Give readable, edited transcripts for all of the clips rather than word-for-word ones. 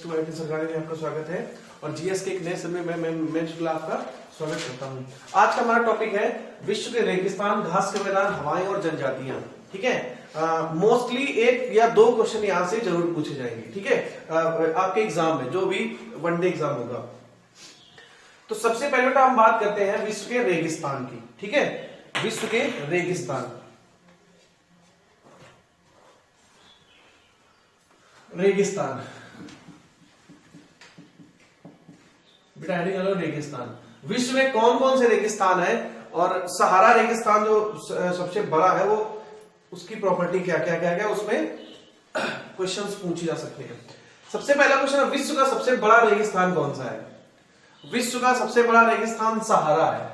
IIT सरकारी में आपका स्वागत है और जीएस के एक नए समय में मैं शुक्ला आपका स्वागत करता हूं। आज का हमारा टॉपिक है विश्व के रेगिस्तान, घास के मैदान, हवाएं और जनजातियां। ठीक है, मोस्टली एक या दो क्वेश्चन यहां से जरूर पूछे जाएंगे। ठीक है, आपके एग्जाम में जो भी वनडे एग्जाम होगा। तो सबसे पहले तो हम बात करते हैं विश्व के रेगिस्तान की। ठीक है, विश्व के रेगिस्तान, रेगिस्तान बेटा हेडिंग करो रेगिस्तान। विश्व में कौन कौन से रेगिस्तान है और सहारा रेगिस्तान जो सबसे बड़ा है वो उसकी प्रॉपर्टी क्या क्या क्या क्या उसमें क्वेश्चंस पूछे जा सकते हैं। सबसे पहला क्वेश्चन है विश्व का सबसे बड़ा रेगिस्तान कौन सा है? विश्व का सबसे बड़ा रेगिस्तान सहारा है।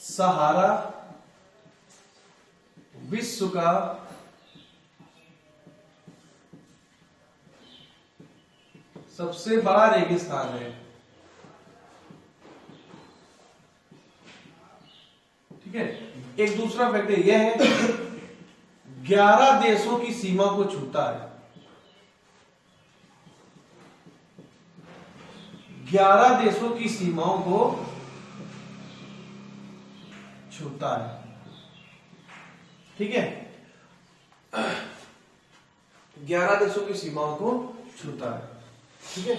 सहारा विश्व का सबसे बड़ा रेगिस्तान है। ठीक है, एक दूसरा फैक्ट यह है कि 11 देशों की सीमा को छूता है। 11 देशों की सीमाओं को छूता है। ठीक है, 11 देशों की सीमाओं को छूता है। ठीक है,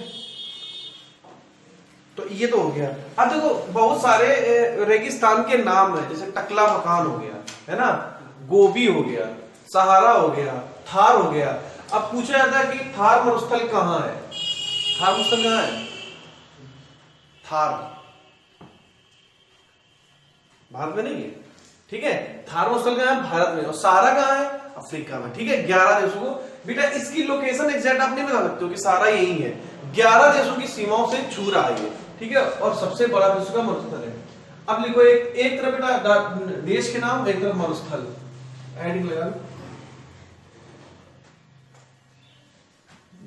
तो ये तो हो गया। अब देखो बहुत सारे रेगिस्तान के नाम है, जैसे टकला मकान हो गया, है ना, गोबी हो गया, सहारा हो गया, थार हो गया। अब पूछा जाता है कि थार मरुस्थल कहां है? थार मरुस्थल कहां है? थार भारत में नहीं है। ठीक है, थार मरुस्थल कहां है? भारत में। और सहारा कहां है? अफ्रीका में। ठीक है, 11 देशों को बेटा इसकी लोकेशन एग्जैक्ट आप नहीं बता सकते हो कि सारा यही है। 11 देशों की सीमाओं से छू रहा है ये। ठीक है, और सबसे बड़ा विश्व का मरुस्थल है। अब लिखो एक तरफ बेटा देश के नाम, एक तरफ मरुस्थल, एडिंग लगा लो।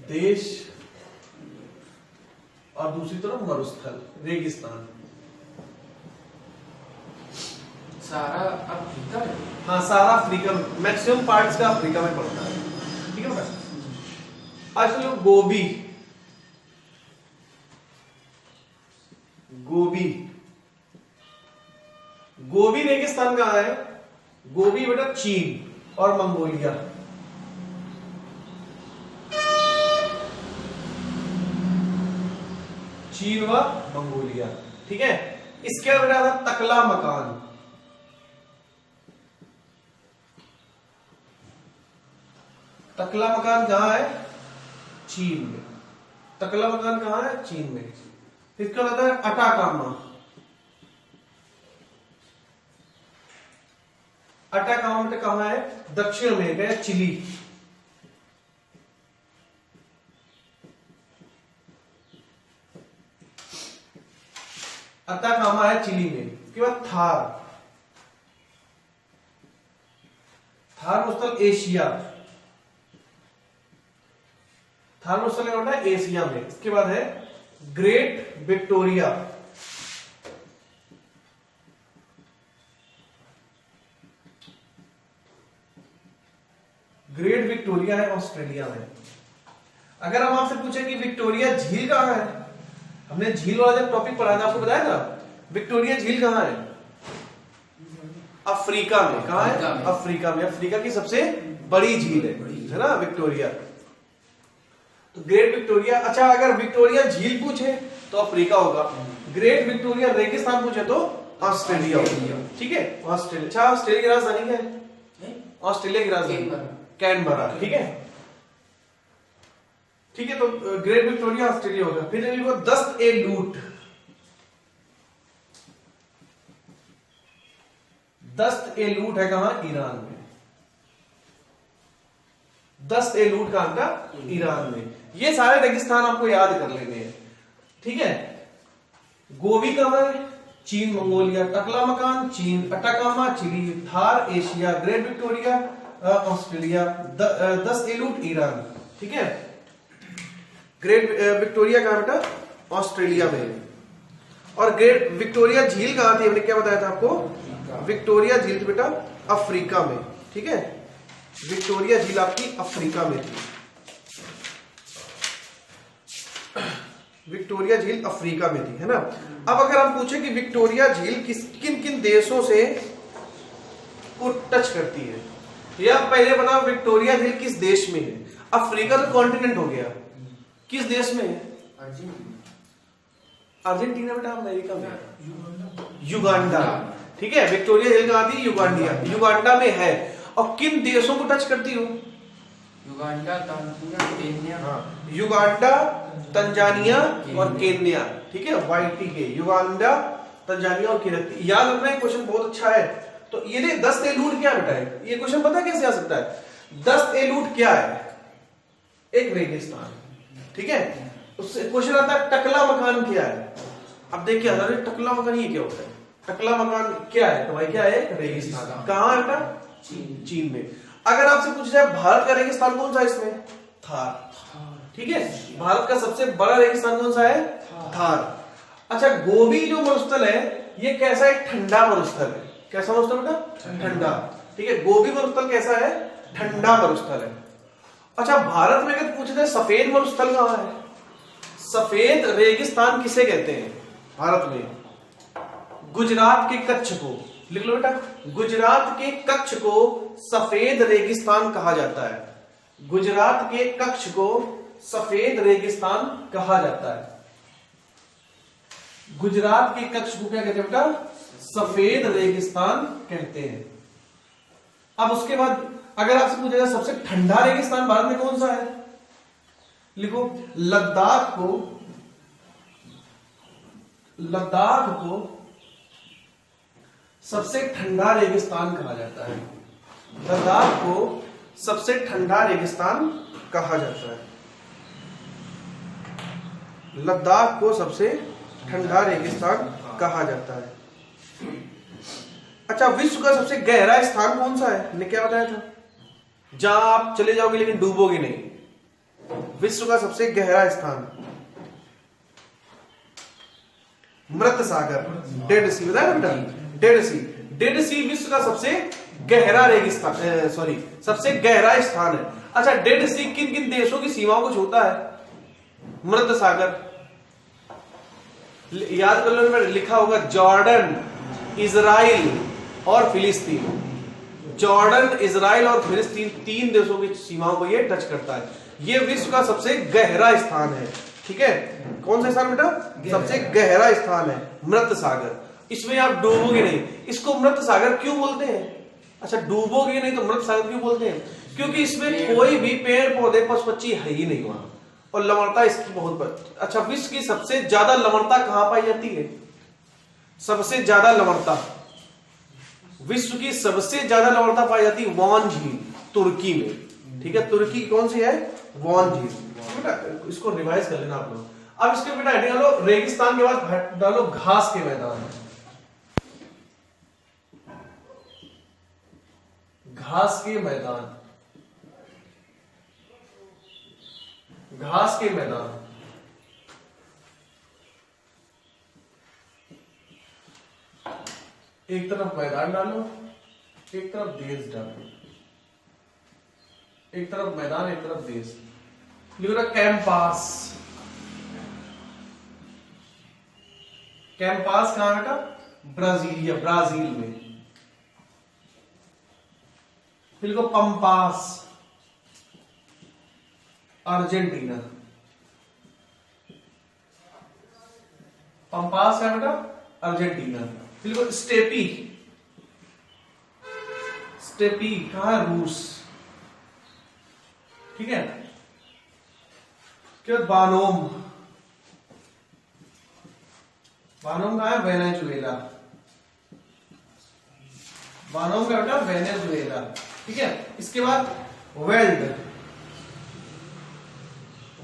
देश और दूसरी तरफ मरुस्थल, रेगिस्तान। सारा अफ्रीका है। हाँ, सारा अफ्रीका में, मैक्सिमम पार्ट्स का अफ्रीका में पड़ता है। ठीक है बेटा। आज तो गोबी, गोबी, गोबी रेगिस्तान कहां है? गोबी बेटा चीन और मंगोलिया। चीन व मंगोलिया। ठीक है, इसके बाद बेटा था टकला मकान। टकला मकान कहां है? चीन में। टकला मकान कहां है? चीन में। इसका आता है अटाकामा। अटाकामा में कहां है? दक्षिण अमेरिका या चिली। अटाकामा है चिली में। उसके बाद थार, थार मरुस्थल एशिया। थार मरुस्थल होता है एशिया में। इसके बाद है ग्रेट विक्टोरिया। ग्रेट विक्टोरिया है ऑस्ट्रेलिया में। अगर हम आपसे पूछे कि विक्टोरिया झील कहां है, हमने झील वाला जब टॉपिक पढ़ा था आपको बताया था, विक्टोरिया झील कहां है? अफ्रीका में। कहां है? अफ्रीका में। अफ्रीका की सबसे बड़ी झील है ना विक्टोरिया। तो ग्रेट विक्टोरिया। अच्छा, अगर विक्टोरिया झील पूछे तो अफ्रीका होगा। ग्रेट विक्टोरिया रेगिस्तान पूछे तो ऑस्ट्रेलिया होगा। ठीक है, ऑस्ट्रेलिया। अच्छा, ऑस्ट्रेलिया की राजधानी क्या है? ऑस्ट्रेलिया की राजधानी कैनबरा। ठीक है, ठीक है, तो ग्रेट विक्टोरिया ऑस्ट्रेलिया होगा। फिर वो दस्त ए लूट। दस्त ए लूट है कहां? ईरान में। दस्त ए लूट कहां का? ईरान में। ये सारे रेगिस्तान आपको याद कर लेने हैं। ठीक है, गोबी कहां है? चीन मंगोलिया। टकला मकान चीन, Atacama Chile, Thar Asia, Great Victoria Australia, Dasht e लूट ईरान। ठीक है, ग्रेट विक्टोरिया कहां बेटा? ऑस्ट्रेलिया में। और ग्रेट विक्टोरिया झील कहां थी? हमने क्या बताया था आपको? विक्टोरिया झील बेटा अफ्रीका में। ठीक है, विक्टोरिया झील आपकी अफ्रीका में थी। विक्टोरिया झील अफ्रीका में थी, है ना। अब अगर हम पूछे कि विक्टोरिया झील किन किन देशों से को टच करती है, या पहले बनाओ विक्टोरिया झील किस देश में है। अफ्रीका तो कॉन्टिनेंट हो गया, किस देश में है? अर्जेंटीना बेटा, अमेरिका में युगांडा। ठीक है, विक्टोरिया झील कहाँ थी? युगांडा में है। और किन देशों को टच करती हो? Uganda, Tanzania, Kenya. Uganda, Tanzania और केन्या। ठीक है, YTK, युगांडा, तंजानिया और केन्या। याद रखना है, क्वेश्चन बहुत अच्छा है। तो ये दस्त एलूड क्या बेटा है? ये क्वेश्चन पता कैसे आ सकता है? दस्त एलूड क्या है? एक रेगिस्तान। ठीक है, उससे क्वेश्चन आता है टकला मकान क्या है? अब देखिए टकला मकान ये क्या होता है? टकला मकान क्या है? तो भाई क्या है? रेगिस्तान। कहाँ है बेटा? चीन में। अगर आपसे पूछा जाए भारत का रेगिस्तान कौन सा है इसमें? थार। ठीक है, भारत का सबसे बड़ा रेगिस्तान कौन सा है? थार। अच्छा, गोबी जो मरुस्थल है ये कैसा है? ठंडा मरुस्थल है। कैसा मरुस्थल बेटा? ठंडा। ठीक है, गोबी मरुस्थल कैसा है? ठंडा मरुस्थल है। अच्छा, भारत में अगर पूछे जाए सफेद मरुस्थल कहाँ है? सफेद रेगिस्तान किसे कहते हैं भारत में? गुजरात के कच्छ को लिख लो बेटा। गुजरात के कच्छ को सफेद रेगिस्तान कहा जाता है। गुजरात के कच्छ को सफेद रेगिस्तान कहा जाता है। गुजरात के कच्छ को क्या कहते हैं बेटा? सफेद रेगिस्तान कहते हैं। अब उसके बाद अगर आपसे पूछा जाए सबसे ठंडा रेगिस्तान भारत में कौन सा है, लिखो। लद्दाख को सबसे ठंडा रेगिस्तान कहा जाता है। लद्दाख को सबसे ठंडा रेगिस्तान कहा जाता है। लद्दाख को सबसे ठंडा रेगिस्तान कहा जाता है। अच्छा, विश्व का सबसे गहरा स्थान कौन सा है? ने क्या बताया था? जहां आप चले जाओगे लेकिन डूबोगे नहीं। विश्व का सबसे गहरा स्थान मृत सागर, डेड सी। बताया बेटा? डेड सी। डेड सी विश्व का सबसे गहरा रेगिस्तान, सबसे गहरा स्थान है। अच्छा, डेड सी किन किन देशों की सीमाओं को छूता है? मृत सागर याद कर लो, लिखा होगा जॉर्डन, इजराइल और फिलिस्तीन। जॉर्डन, इजराइल और फिलिस्तीन तीन देशों की सीमाओं को ये टच करता है। ये विश्व का सबसे गहरा स्थान है। ठीक है, कौन सा स्थान बेटा? सबसे गहरा स्थान है मृत सागर। इसमें आप डूबोगे नहीं। इसको मृत सागर क्यों बोलते हैं? अच्छा, डूबोगे नहीं तो मृत सागर क्यों बोलते हैं? क्योंकि इसमें कोई भी पेड़ पौधे पशु पक्षी है ही नहीं वहां, और लवणता इसकी बहुत। अच्छा, विश्व की सबसे ज्यादा लवणता कहां पाई जाती है? सबसे ज्यादा लवणता, विश्व की सबसे ज्यादा लवणता पाई जाती है वॉन झील, तुर्की में। ठीक है, तुर्की कौन सी है? वॉन झील। बेटा इसको रिवाइज कर लेना आप लोग। अब इसके बेटा हेडिंग डालो, रेगिस्तान के बाद डालो घास के मैदान। घास के मैदान, घास के मैदान। एक तरफ मैदान डालो, एक तरफ देश डालो। एक तरफ मैदान, एक तरफ देश। लिखो ना कैंपास। कैंपास कहां बेटा? ब्राजीलिया, ब्राजील में। फिर लिखो पंपास, अर्जेंटीना। पंपास है बेटा? अर्जेंटीना। फिर लिखो स्टेपी। स्टेपी कहां है? रूस। ठीक है, क्या? बानोम। बानोम कहां है? वेनेजुएला। बानोम का बेटा वेनेजुएला। ठीक है, इसके बाद वेल्ड।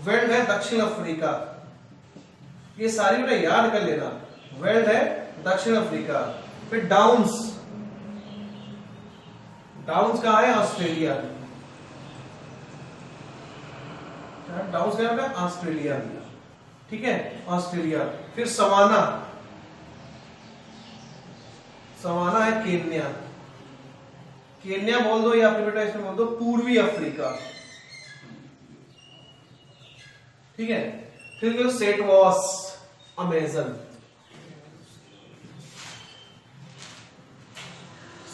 वेल्ड है दक्षिण अफ्रीका। ये सारी बेटा याद कर लेना। वेल्ड है दक्षिण अफ्रीका। फिर डाउन्स। डाउन्स कहां है? ऑस्ट्रेलिया। डाउन्स कहां है? ऑस्ट्रेलिया। ठीक है, ऑस्ट्रेलिया। फिर सवाना। सवाना है केन्या। केन्या बोल दो या फिर बेटा इसमें बोल दो पूर्वी अफ्रीका, ठीक है। फिर सेटवॉस अमेजन,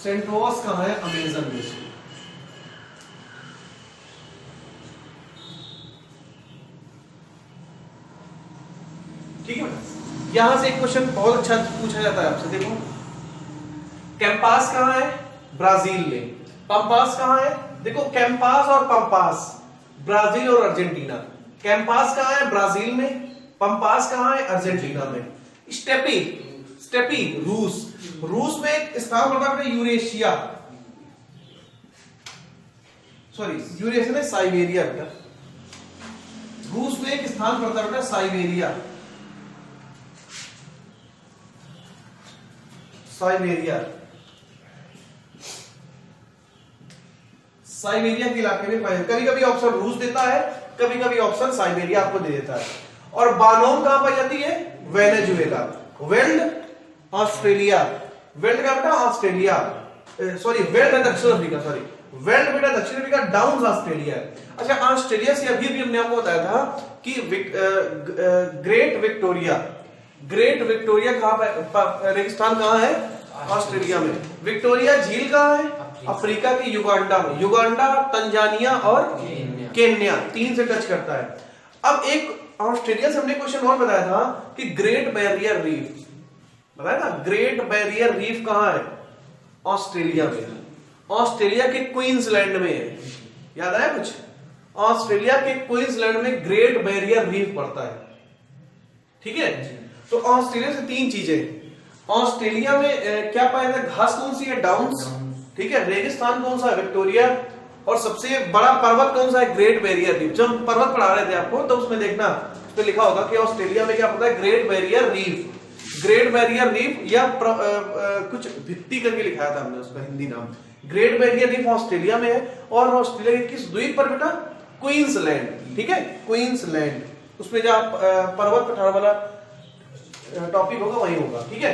सेंटवॉस कहां है? अमेजन में। ठीक है बेटा, यहां से एक क्वेश्चन बहुत अच्छा पूछा जाता है आपसे, देखो कैंपास कहां है? ब्राजील में। पंपास कहां है? देखो कैंपास और पंपास ब्राजील और अर्जेंटीना। कैंपास कहां है? ब्राजील में। पंपास कहां है? अर्जेंटीना में। स्टेपी, स्टेपी रूस, रूस में एक स्थान पड़ता है यूरेशिया, सॉरी यूरेशिया में साइबेरिया बेटा, रूस में एक स्थान पड़ता है बेटा साइबेरिया, साइबेरिया, साइबेरिया के इलाके में पाया। कभी कभी ऑप्शन रूस देता है, कभी कभी ऑप्शन साइबेरिया आपको दे देता है। और बानोम कहां पाई जाती है? वेनेजुएला। वेल्ड ऑस्ट्रेलिया, वेल्ड का बेटा ऑस्ट्रेलिया, सॉरी वेल्ड है दक्षिण अफ्रीका, सॉरी वेल्ड बेटा दक्षिण अफ्रीका, डाउन ऑस्ट्रेलिया। अच्छा ऑस्ट्रेलिया से अभी भी हमने आपको बताया था कि ग्रेट विक्टोरिया, ग्रेट विक्टोरिया कहां, रेगिस्तान कहां है? ऑस्ट्रेलिया में। विक्टोरिया झील कहां है? अफ्रीका के युगांडा में। युगांडा, तंजानिया और केन्या, 3 से टच करता है। अब एक ऑस्ट्रेलिया से हमने क्वेश्चन और बताया था कि ग्रेट बैरियर रीफ, बताया था ग्रेट बैरियर रीफ कहां है? ऑस्ट्रेलिया में। ऑस्ट्रेलिया के क्वींसलैंड में है, याद आया कुछ? ऑस्ट्रेलिया के क्वींसलैंड में ग्रेट बैरियर रीफ पड़ता है, ठीक है। तो ऑस्ट्रेलिया से 3 चीजें, ऑस्ट्रेलिया में क्या पाया जाता है? घास कौन सी है? डाउन्स, ठीक है। रेगिस्तान कौन सा है? विक्टोरिया। और सबसे बड़ा पर्वत कौन सा है? Great barrier reef. जब हम पर्वत पढ़ा रहे थे आपको तो उसमें देखना उस पे लिखा होगा कि ऑस्ट्रेलिया में क्या पता है? Great barrier reef, great barrier reef या कुछ भित्ति करके लिखाया था हमने उसका हिंदी नाम। ग्रेट बैरियर रीफ ऑस्ट्रेलिया में है। और ऑस्ट्रेलिया के किस द्वीप पर बेटा? क्वींसलैंड, ठीक है, क्वींसलैंड। उसमें जहां पर्वत पठार वाला टॉपिक होगा वही होगा, ठीक है।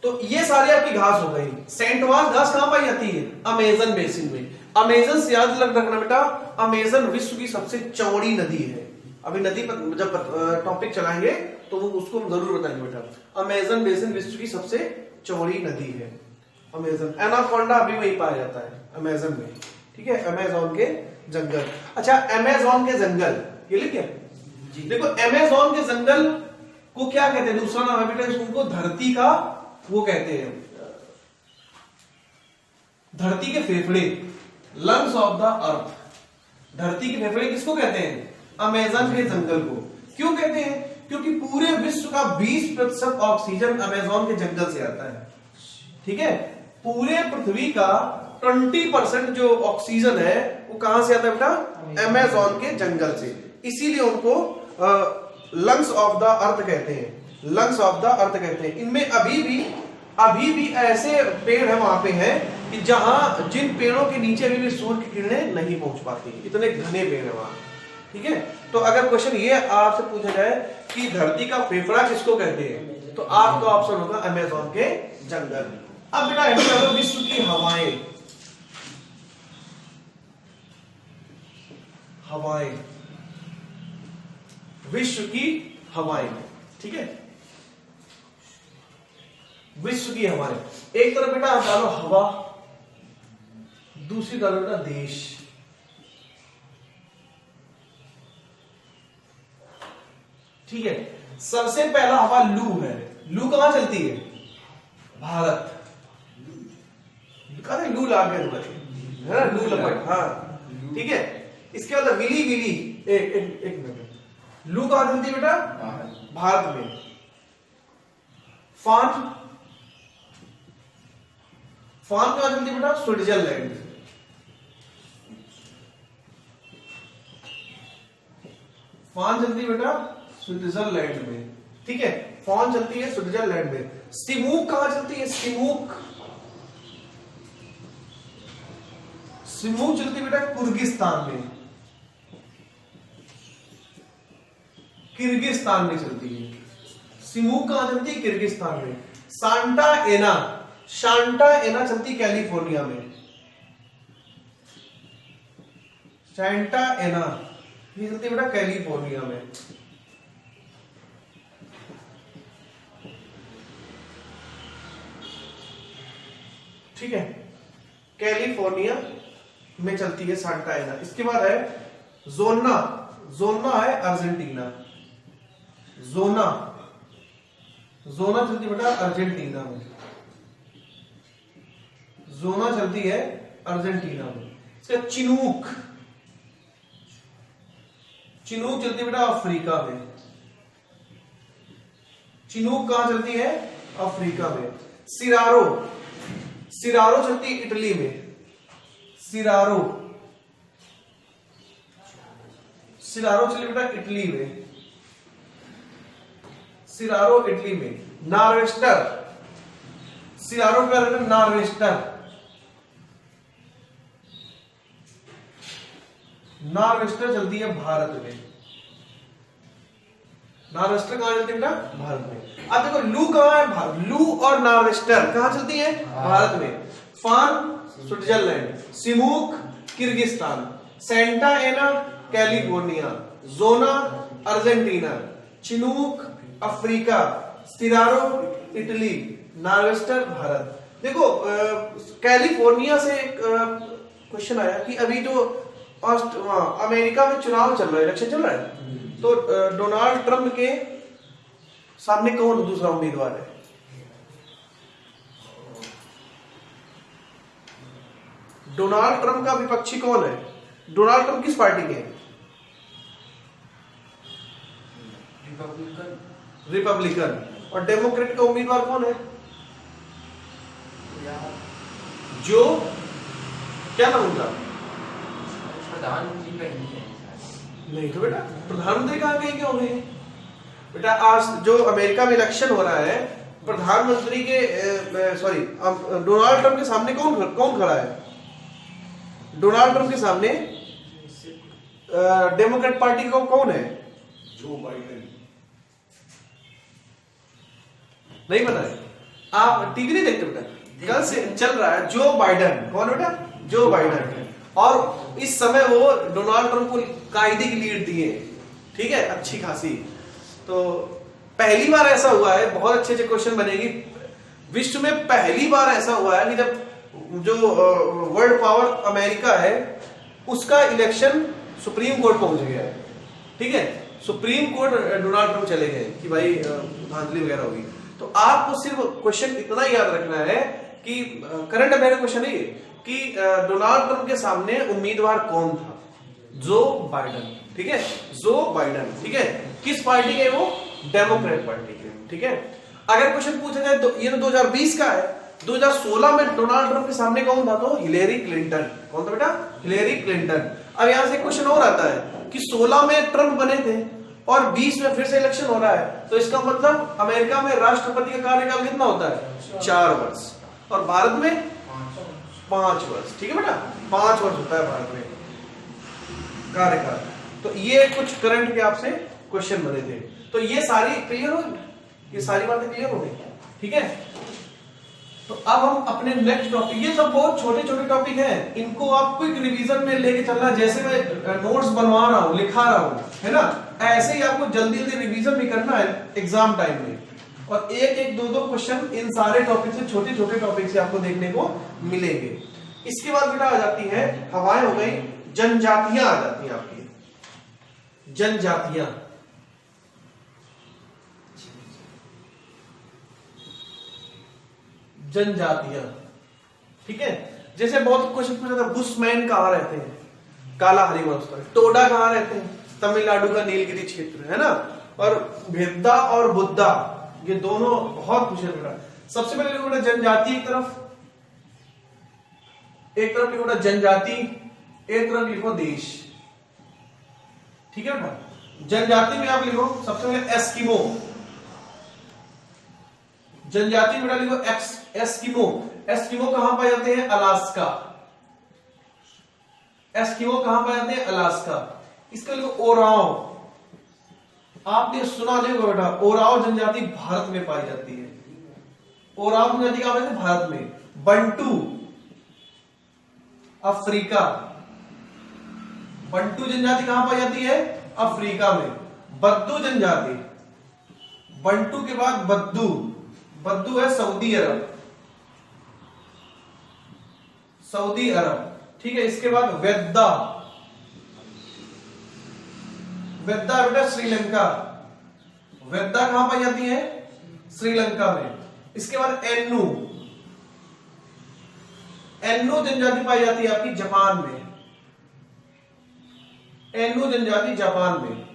तो ये सारी आपकी घास हो गई। सेंटवास घास कहां पाई जाती है? अमेजन बेसिन में। अमेजन से याद रखना बेटा, अमेजन विश्व की सबसे चौड़ी नदी है। अभी नदी पर जब टॉपिक चलाएंगे तो वो उसको हम जरूर बताएंगे बेटा। अमेजन बेसिन विश्व की सबसे चौड़ी नदी है अमेजन। एनाकोंडा अभी वही पाया जाता है अमेजन में, ठीक है, अमेजोन के जंगल। अच्छा अमेजोन के जंगल ये लिखे, देखो अमेजोन के जंगल को क्या कहते हैं? दूसरा नाम है बेटा उनको धरती का वो कहते हैं, धरती के फेफड़े, लंग्स ऑफ द अर्थ। धरती के फेफड़े किसको कहते हैं? अमेजन के जंगल को। क्यों कहते हैं? क्योंकि पूरे विश्व का 20% ऑक्सीजन अमेजोन के जंगल से आता है, ठीक है। पूरे पृथ्वी का 20% जो ऑक्सीजन है वो कहां से आता है बेटा? अमेजोन के जंगल से। इसीलिए उनको लंग्स ऑफ द अर्थ कहते हैं, लंग्स ऑफ द अर्थ कहते हैं। इनमें अभी भी ऐसे पेड़ है वहां पे हैं कि जहां जिन पेड़ों के नीचे अभी भी सूर्य की किरणें नहीं पहुंच पाती, इतने घने पेड़ है वहां, ठीक है। तो अगर क्वेश्चन ये आपसे पूछा जाए कि धरती का फेफड़ा किसको कहते हैं तो आपका ऑप्शन होगा अमेजोन के जंगल। अब बेटा विश्व की हवाएं, हवाएं, विश्व की हवाएं, ठीक है, विश्व की हवाएं। एक तरफ बेटा आप डालो हवा, दूसरी तरफ बेटा देश, ठीक है। सबसे पहला हवा लू है। लू कहां चलती है? भारत। कहते लू लाग गया है ना, लू लपट, हाँ ठीक है। इसके बाद विली, विली एक मिनट, लू कहां चलती है बेटा? भारत में। फान, फान कहां चलती है बेटा? स्विट्जरलैंड। फान चलती है बेटा स्विट्जरलैंड में, ठीक है, फान चलती है स्विट्जरलैंड में। सिमूक कहां चलती है? सिमूक, सिमूक चलती है बेटा किर्गिस्तान में, किर्गिस्तान में चलती है। सिमूक कहां चलती है? किर्गिस्तान में। सांता एना, शांटा एना चलती कैलिफोर्निया में, शांटा एना ये चलती बेटा कैलिफोर्निया में। ठीक है, कैलिफोर्निया में चलती है सांटा एना। इसके बाद है जोना, जोना है अर्जेंटीना, जोना, जोना चलती बेटा अर्जेंटीना में, जोना चलती है अर्जेंटीना में। इसका चिनूक, चिनूक चलती है बेटा अफ्रीका में, चिनूक कहां चलती है? अफ्रीका में। सिरारो, सिरारो चलती है इटली में, सिरारो, सिरारो चली बेटा इटली में, सिरारो इटली में। नार्वेस्टर, सिरारो पर नार्वेस्टर, नार्वेस्टर चलती है भारत में, नार्वेस्टर कहां चलती है बेटा? भारत में। अब देखो लू कहां है? भारत। लू और नार्वेस्टर कहां चलती है? भारत में। फान स्विट्जरलैंड, सिमूक किर्गिस्तान, सेंटा एना कैलिफोर्निया, जोना अर्जेंटीना, चिनूक अफ्रीका, सिरारो इटली, नार्वेस्टर भारत। देखो कैलिफोर्निया से एक क्वेश्चन आया कि अभी जो अमेरिका में चुनाव चल रहा है, इलेक्शन चल रहा है, तो डोनाल्ड ट्रंप के सामने कौन दूसरा उम्मीदवार है? डोनाल्ड ट्रंप का विपक्षी कौन है? डोनाल्ड ट्रंप किस पार्टी के हैं? रिपब्लिकन। रिपब्लिकन। और डेमोक्रेट का उम्मीदवार कौन है? जो क्या नाम उनका? प्रधानमंत्री का ही है। नहीं तो बेटा प्रधानमंत्री कहां कहीं के होंगे बेटा? आज जो अमेरिका में इलेक्शन हो रहा है, प्रधानमंत्री के सॉरी डोनाल्ड ट्रंप के सामने कौन कौन खड़ा है? डोनाल्ड ट्रंप के सामने डेमोक्रेट पार्टी का कौन है? Joe Biden. नहीं पता है? आप टीवी नहीं देखते बेटा? कल से चल रहा है जो बाइडेन। कौन बेटा? Joe Biden. और इस समय वो डोनाल्ड ट्रंप को कायदे की लीड दिए, ठीक है, अच्छी खासी। तो पहली बार ऐसा हुआ है, बहुत अच्छे अच्छे क्वेश्चन बनेगी। विश्व में पहली बार ऐसा हुआ है कि जब जो वर्ल्ड पावर अमेरिका है उसका इलेक्शन सुप्रीम कोर्ट पहुंच गया है, ठीक है। सुप्रीम कोर्ट डोनाल्ड ट्रंप चले गए कि भाई धांधली वगैरह होगी। तो आपको सिर्फ क्वेश्चन इतना याद रखना है कि करंट अफेयर क्वेश्चन है कि डोनाल्ड ट्रंप के सामने उम्मीदवार कौन था? जो बाइडेन, ठीक है, जो बाइडेन, ठीक है। किस पार्टी के? वो डेमोक्रेट पार्टी के, ठीक है। अगर क्वेश्चन पूछा जाए तो ये तो 2020 का है, 2016 में डोनाल्ड ट्रंप के सामने कौन था? तो हिलेरी क्लिंटन। कौन था बेटा? Hillary Clinton. अब यहां से क्वेश्चन और आता है कि 16 में ट्रंप बने थे और 20 में फिर से इलेक्शन हो रहा है, तो इसका मतलब अमेरिका में राष्ट्रपति का कार्यकाल कितना होता है? 4 वर्ष, और भारत में 5 वर्ष, ठीक है बेटा, 5 वर्ष होता है भारत में कार्यकाल। तो ये कुछ करंट के आपसे क्वेश्चन बने थे। तो ये सारी क्लियर हो, ये सारी बातें क्लियर हो गई, ठीक है। तो अब हम अपने नेक्स्ट टॉपिक, ये सब बहुत छोटे छोटे टॉपिक हैं, इनको आप क्विक रिवीजन में लेके चलना। जैसे मैं नोट्स बनवा रहा हूं, लिखा रहा हूं, है ना, ऐसे ही आपको जल्दी जल्दी रिवीजन भी करना है एग्जाम टाइम में। और एक एक दो दो क्वेश्चन इन सारे टॉपिक से, छोटे छोटे टॉपिक से आपको देखने को मिलेंगे। इसके बाद बेटा आ जाती है हवाएं, हो गई, जनजातियां आ जाती हैं आपकी, जनजातियां। जनजातियां, ठीक है। जैसे बहुत क्वेश्चन पूछा था, बुशमैन कहां रहते हैं? कालाहारी वनस्पति। टोडा कहां रहते हैं? तमिलनाडु का नीलगिरी क्षेत्र, है ना। और भेद्दा और बुद्धा, ये दोनों बहुत पूछे बेटा। सबसे पहले लिखो जनजाति, एक तरफ लिखो जनजाति, एक तरफ लिखो देश, ठीक है बेटा। जनजाति में आप लिखो सबसे पहले एस्किमो, जनजाति बेटा लिखो एस्किमो। एस्किमो कहां पाए जाते हैं? अलास्का। एस्किमो कहां पाए जाते हैं? अलास्का। इसका लिखो ओराव। आपने सुना नहीं होगा बेटा, ओराव जनजाति भारत में पाई जाती है, ओराव जनजाति कहां पाई जाती है? भारत में। बंटू अफ्रीका, बंटू जनजाति कहां पाई जाती है? अफ्रीका में। बद्दू जनजाति, बंटू के बाद बद्दू, बद्दू है सऊदी अरब, सऊदी अरब, ठीक है। इसके बाद वेद्दा, वेद्दा बेटा श्रीलंका, वेद्दा कहां पाई जाती है? श्रीलंका में। इसके बाद एन्नू, एन्नू जनजाति पाई जाती है आपकी जापान में, एन्नू जनजाति जापान में।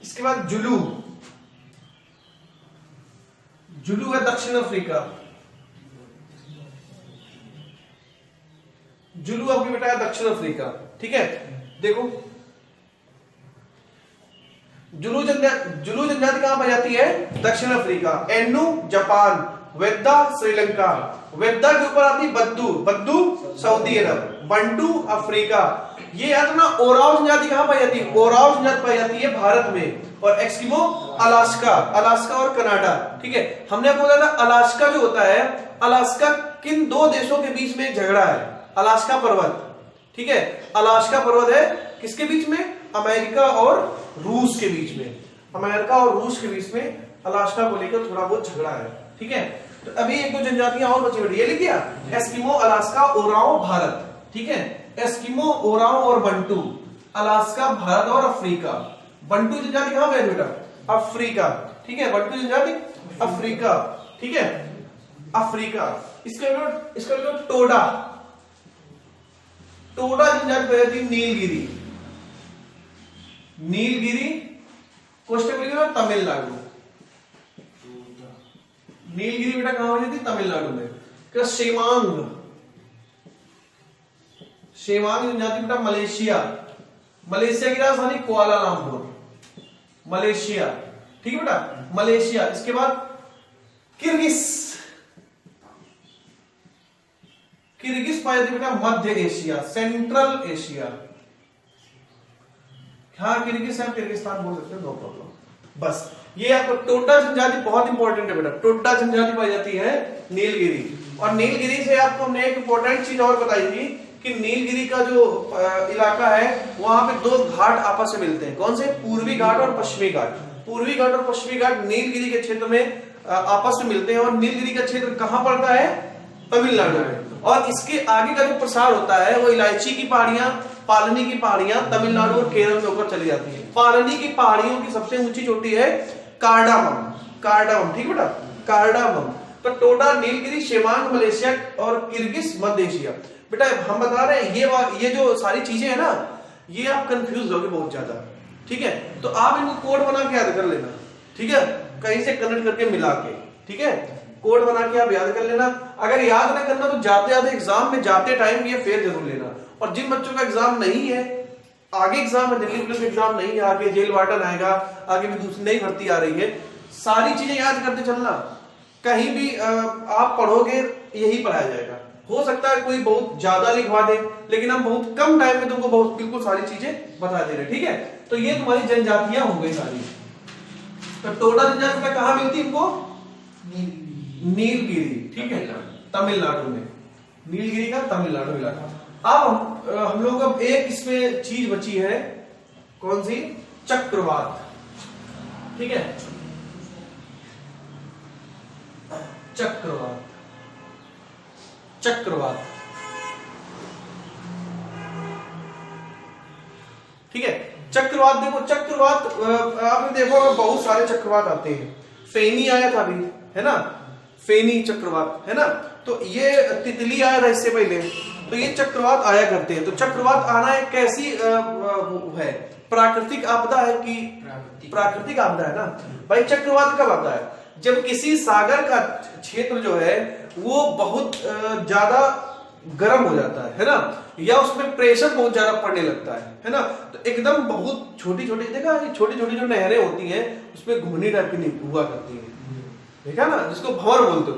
इसके बाद जुलू, जुलू है दक्षिण अफ्रीका, जुलू आपकी बेटा है दक्षिण अफ्रीका, ठीक है। देखो जुलू जनजाति कहां पाई जाती है? दक्षिण अफ्रीका। एन्नू जापान, वेद्दा श्रीलंका, वेद्दा के ऊपर आती बद्दू, बद्दू सऊदी अरब, बंटू अफ्रीका। ये याद रखना। ओराव जनजाति कहां पाई जाती है? ओराव जनजाति पाई जाती है भारत में। और एस्किमो अलास्का, अलास्का और कनाडा, ठीक है। हमने आपको बताया था अलास्का जो होता है, अलास्का किन दो देशों के बीच में झगड़ा है? अलास्का पर्वत, ठीक है। अलास्का पर्वत है किसके बीच में? अमेरिका और रूस के बीच में, अमेरिका और रूस के बीच में अलास्का को लेकर थोड़ा बहुत झगड़ा है, ठीक है। तो अभी एक दो जनजातियां और बची हुई, ये लिख दिया। एस्किमो, अलास्का, ओराव, भारत, ठीक है। एस्किमो, ओराव और बंटू, अलास्का, भारत और अफ्रीका। बंटू जनजाति कहां गए बेटा? अफ्रीका, ठीक है। बंटू जनजाति अफ्रीका, ठीक है, अफ्रीका। इसका टोडा, टोडा जनजाति पाई जाती है नीलगिरी, नीलगिरी कोष्टक तमिलनाडु, नीलगिरी बेटा कहां पाई जाती है? तमिलनाडु में। शेमांग, शेमांग जनजाति बेटा मलेशिया, मलेशिया की राजधानी कुआलालंपुर, मलेशिया, ठीक है बेटा, मलेशिया। इसके बाद किर्गिज, किर्गिज पाई जाती है बेटा मध्य एशिया, सेंट्रल एशिया। हाँ किर्गिज है, किर्गिस्तान बोल सकते हैं, नो प्रॉब्लम। बस ये आपको टोडा जनजाति बहुत इंपॉर्टेंट है बेटा, टोडा जनजाति पाई जाती है नीलगिरी। और नीलगिरी से आपको हमने एक इंपॉर्टेंट चीज और बताई थी कि नीलगिरी का जो इलाका है वहां पे दो घाट आपस में मिलते हैं। कौन से? पूर्वी घाट और पश्चिमी घाट। पूर्वी घाट और पश्चिमी घाट नीलगिरी के क्षेत्र में आपस में मिलते हैं। और नीलगिरी का क्षेत्र कहां पड़ता है? तमिलनाडु में। और इसके आगे का जो प्रसार होता है वो इलायची की पहाड़ियां, पालनी की पहाड़ियां तमिलनाडु और केरल में होकर चली जाती है। पालनी की पहाड़ियों की सबसे ऊंची चोटी है कार्डामम, कार्डामम, ठीक बेटा, कार्डामम। तो टोडा, नीलगिरी, शेमांग मलेशिया और किर्गिज मध्य एशिया। बेटा हम बता रहे हैं ये जो सारी चीजें है ना, ये आप कंफ्यूज होगे बहुत ज्यादा, ठीक है। तो आप इनको कोड बना के याद कर लेना, ठीक है, कहीं से कनेक्ट करके मिला के, ठीक है, कोड बना के आप याद कर लेना। अगर याद ना करना तो जाते जाते एग्जाम में जाते टाइम ये फेर जरूर लेना। और जिन बच्चों का एग्जाम नहीं है, आगे एग्जाम है, दिल्ली पुलिस एग्जाम नहीं है, आगे जेल वार्डन आएगा, आगे भी दूसरी नई भर्ती आ रही है, सारी चीजें याद करते चलना। कहीं भी आप पढ़ोगे यही पढ़ाया जाएगा। हो सकता है कोई बहुत ज्यादा लिखवा दे, लेकिन हम बहुत कम टाइम में तुमको बहुत बिल्कुल सारी चीजें बता दे रहे, ठीक है। तो ये तुम्हारी जनजातियां हो गई सारी। तो टोडा जनजाति कहां मिलती है इनको? नीलगिरी, ठीक है, तमिलनाडु में, नीलगिरी का तमिलनाडु इलाका। अब हम लोग अब एक इसमें चीज बची है, कौन सी? चक्रवात, ठीक है, चक्रवात, चक्रवात, ठीक है। चक्रवात देखो, चक्रवात आपने देखो बहुत सारे चक्रवात आते हैं। फेनी आया था अभी, है ना, फेनी चक्रवात, है ना। तो ये तितली आया था इससे पहले। तो ये चक्रवात आया करते हैं। तो चक्रवात आना एक कैसी है? प्राकृतिक आपदा है कि प्राकृतिक आपदा है ना भाई। चक्रवात कब आता है? जब किसी सागर का क्षेत्र जो है वो बहुत ज्यादा गर्म हो जाता है ना, या उसमें प्रेशर बहुत ज्यादा पड़ने लगता है ना। तो एकदम बहुत छोटी छोटी, देखा छोटी छोटी जो नहरें होती हैं उसमें घूमनी टाइप की हुआ करती है, देखा ना, जिसको भंवर बोलते हो,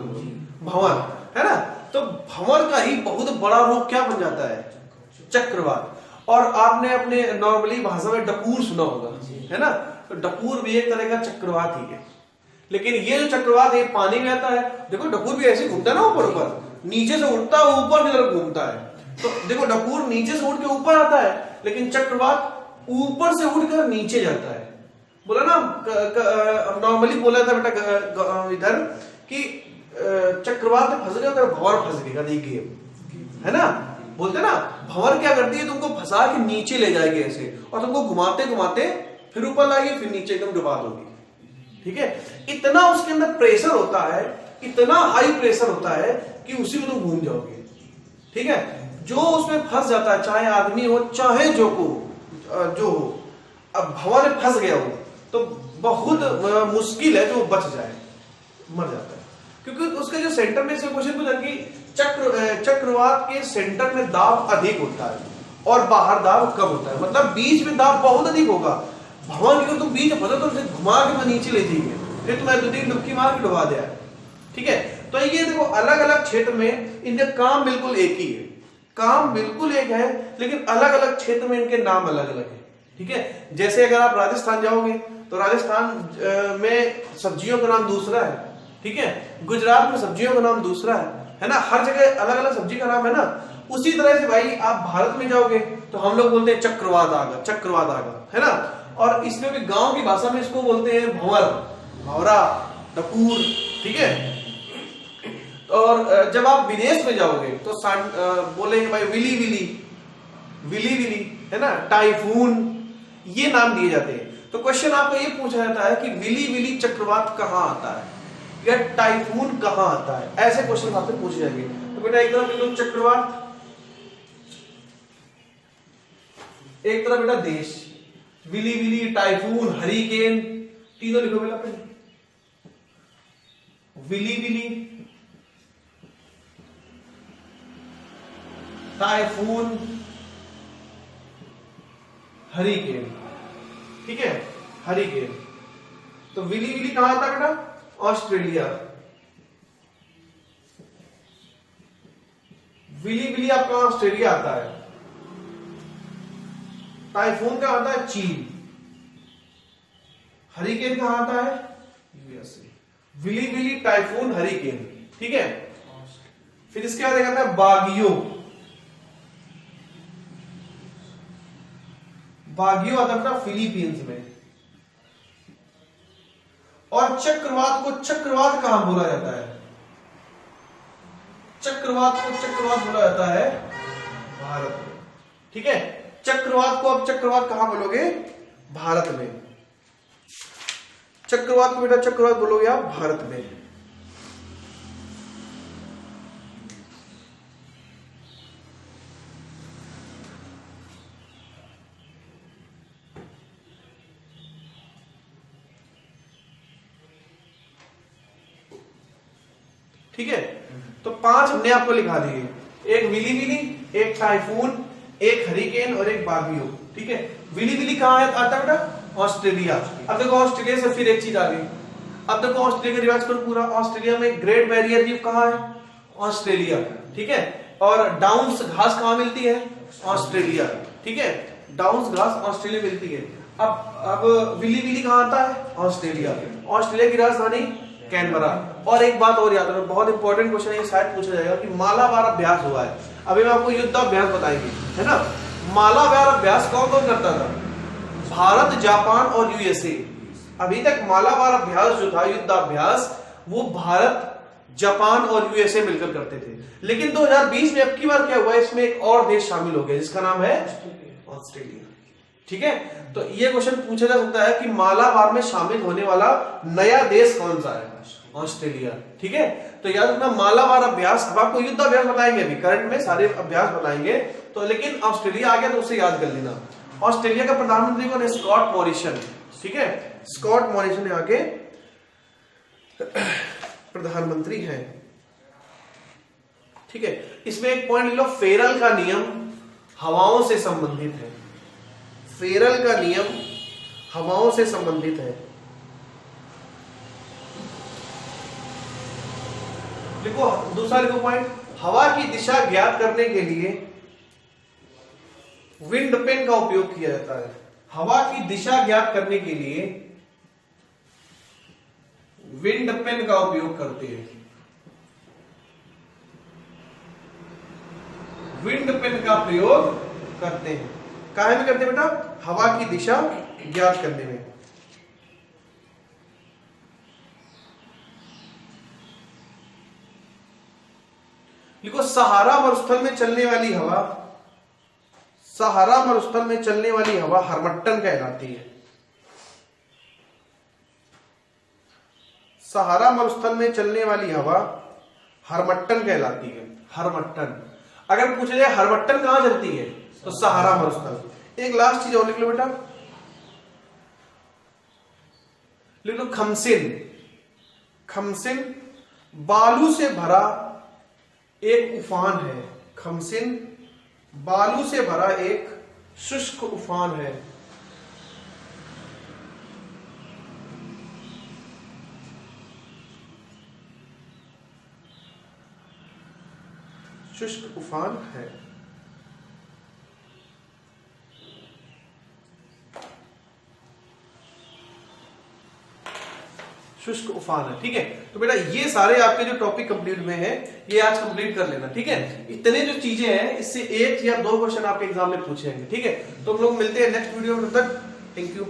भंवर, है ना। तो भंवर का ही बहुत बड़ा रूप क्या बन जाता है? चक्रवात। और आपने अपने नॉर्मली भाषा में डपूर सुना होगा, है ना। तो डपूर भी एक तरह का चक्रवात ही है। लेकिन ये जो चक्रवात है पानी में आता है। देखो डकूर भी ऐसे घूमता है ना, ऊपर ऊपर, नीचे से उठता है ऊपर की तरफ घूमता है। तो देखो डकूर नीचे से उठ के ऊपर आता है, लेकिन चक्रवात ऊपर से उठकर नीचे जाता है। बोला ना नॉर्मली बोला था बेटा इधर कि चक्रवात फंस गया तो भंवर फंस गया, देखिए है ना, बोलते ना भंवर क्या करती है, तुमको फंसा के नीचे ले जाएगी ऐसे, और तुमको घुमाते घुमाते फिर ऊपर लाएगी, फिर नीचे एकदम डुबा दोगी। ठीक है, इतना उसके अंदर प्रेशर होता है, इतना हाई प्रेशर होता है कि उसी में तुम घूम जाओगे। ठीक है, जो उसमें फंस जाता है, चाहे आदमी हो चाहे जो हो, अब भंवर में फंस गया हो तो बहुत मुश्किल है जो बच जाए, मर जाता है। क्योंकि उसके जो सेंटर में से क्वेश्चन पूछा कि चक्रवात के सेंटर में दाब अधिक होता है और बाहर दाब कम होता है, मतलब बीच में दाब बहुत अधिक होगा। भंवर की तुम बीच में फंसो तो उसे घुमा के नीचे ले जाइए, फिर तुम्हें 2-3 डुबकी मार के डुबा दिया। ठीक है, तो ये देखो अलग अलग क्षेत्र में इनका काम बिल्कुल एक ही है, काम बिल्कुल एक है, लेकिन अलग अलग क्षेत्र में इनके नाम अलग अलग है। ठीक है, जैसे अगर आप राजस्थान जाओगे तो राजस्थान में सब्जियों का नाम दूसरा है। ठीक है, गुजरात में सब्जियों का नाम दूसरा है ना, हर जगह अलग अलग सब्जी का नाम है ना। उसी तरह से भाई आप भारत में जाओगे तो हम लोग बोलते हैं चक्रवात आगा, है ना, और इसमें भी गांव की भाषा में इसको बोलते हैं भंवर, भंवरा, डकूर। ठीक है, और जब आप विदेश में जाओगे तो बोलेंगे भाई विली, है ना, टाइफून, ये नाम दिए जाते हैं। तो क्वेश्चन आपको ये पूछा जाता है कि विली चक्रवात कहां आता है या टाइफून कहां आता है, ऐसे क्वेश्चन आपसे पूछे जाएंगे। तो बेटा एक तरफ लिख लो चक्रवात, एक तरफ बेटा देश, विली, टाइफून, हरिकेन, तीनों लिखो बेटा पहले। Willy, typhoon, hurricane. ठीक है, हरिकेन। तो विली कहां आता है बेटा? ऑस्ट्रेलिया। विली आपका ऑस्ट्रेलिया आता है। टाइफून का आता है चीन। हरिकेन कहां आता है? यूएसए। Willy, typhoon, hurricane. ठीक है, फिर इसके बाद आता है बागियो आता है फिलीपींस में। और चक्रवात को चक्रवात कहां बोला जाता है? चक्रवात को चक्रवात बोला जाता है भारत में। ठीक है, चक्रवात को अब चक्रवात कहां बोलोगे? भारत में। चक्रवात को बेटा चक्रवात बोलोगे आप भारत में। ठीक है, तो 5 हमने आपको लिखा दिए, एक विली, एक टाइफून, एक हरिकेन और एक बागियो। ठीक है, विली कहां है आता है बेटा? ऑस्ट्रेलिया। अब देखो ऑस्ट्रेलिया से फिर एक चीज आ गई। अब देखो ऑस्ट्रेलिया का रिवाज करो पूरा। ऑस्ट्रेलिया में ग्रेट बैरियर रीफ कहां है? ऑस्ट्रेलिया। ठीक है, और डाउन्स घास कहां मिलती है? ऑस्ट्रेलिया। ठीक है, डाउन्स घास ऑस्ट्रेलिया मिलती है। अब विली कहां आता है? ऑस्ट्रेलिया। ऑस्ट्रेलिया की राजधानी कैनबरा। और एक बात और याद रखो, बहुत इंपॉर्टेंट क्वेश्चन है, शायद पूछा जाएगा कि मालाबार अभ्यास हुआ है। अभी मैं आपको युद्धाभ्यास बताएंगे, है ना। मालाबार अभ्यास कौन कौन करता था? भारत, जापान और यूएसए। अभी तक मालाबार अभ्यास जो था, युद्धाभ्यास, वो भारत, जापान और यूएसए मिलकर करते थे। लेकिन 2020 में अब की बार क्या हुआ, इसमें एक और देश शामिल हो गया जिसका नाम है ऑस्ट्रेलिया। ठीक है, तो ये क्वेश्चन पूछा जा सकता है कि मालाबार में शामिल होने वाला नया देश कौन सा है? ऑस्ट्रेलिया। ठीक है, तो याद रखना मालाबार अभ्यास। अब आपको युद्ध अभ्यास बताएंगे, अभी करंट में सारे अभ्यास बताएंगे, तो लेकिन ऑस्ट्रेलिया आ गया तो उसे याद कर लेना। ऑस्ट्रेलिया का प्रधानमंत्री कौन है? Scott Morrison. ठीक है, स्कॉट मॉरिसन आगे प्रधानमंत्री है। ठीक है, इसमें एक पॉइंट लो, फेरल का नियम हवाओं से संबंधित है। फेरल का नियम हवाओं से संबंधित है। देखो दूसरा लिखो पॉइंट, हवा की दिशा ज्ञात करने के लिए विंड पेन का उपयोग किया जाता है। हवा की दिशा ज्ञात करने के लिए विंड पेन का उपयोग करते हैं। विंड पेन का प्रयोग करते हैं। काहे में करते हैं बेटा? हवा की दिशा ज्ञात करने में। लिखो सहारा मरुस्थल में चलने वाली हवा, सहारा मरुस्थल में चलने वाली हवा हरमट्टन कहलाती है। सहारा मरुस्थल में चलने वाली हवा हरमट्टन कहलाती है। हरमट्टन। अगर पूछा जाए हरमट्टन कहां चलती है तो सहारा मरुस्थल। एक लास्ट चीज और लिख लो बेटा, लिख लो खमसिन। खमसिन बालू से भरा एक उफान है। खमसिन बालू से भरा एक शुष्क उफान है। शुष्क उफान है। शुष्क उफान है। ठीक है, तो बेटा ये सारे आपके जो टॉपिक कंप्लीट में है ये आज कंप्लीट कर लेना। ठीक है, इतने जो चीजें हैं इससे 1 या 2 क्वेश्चन आपके एग्जाम में पूछे जाएंगे। ठीक है, तो हम लोग मिलते हैं नेक्स्ट वीडियो में। तब तक थैंक यू।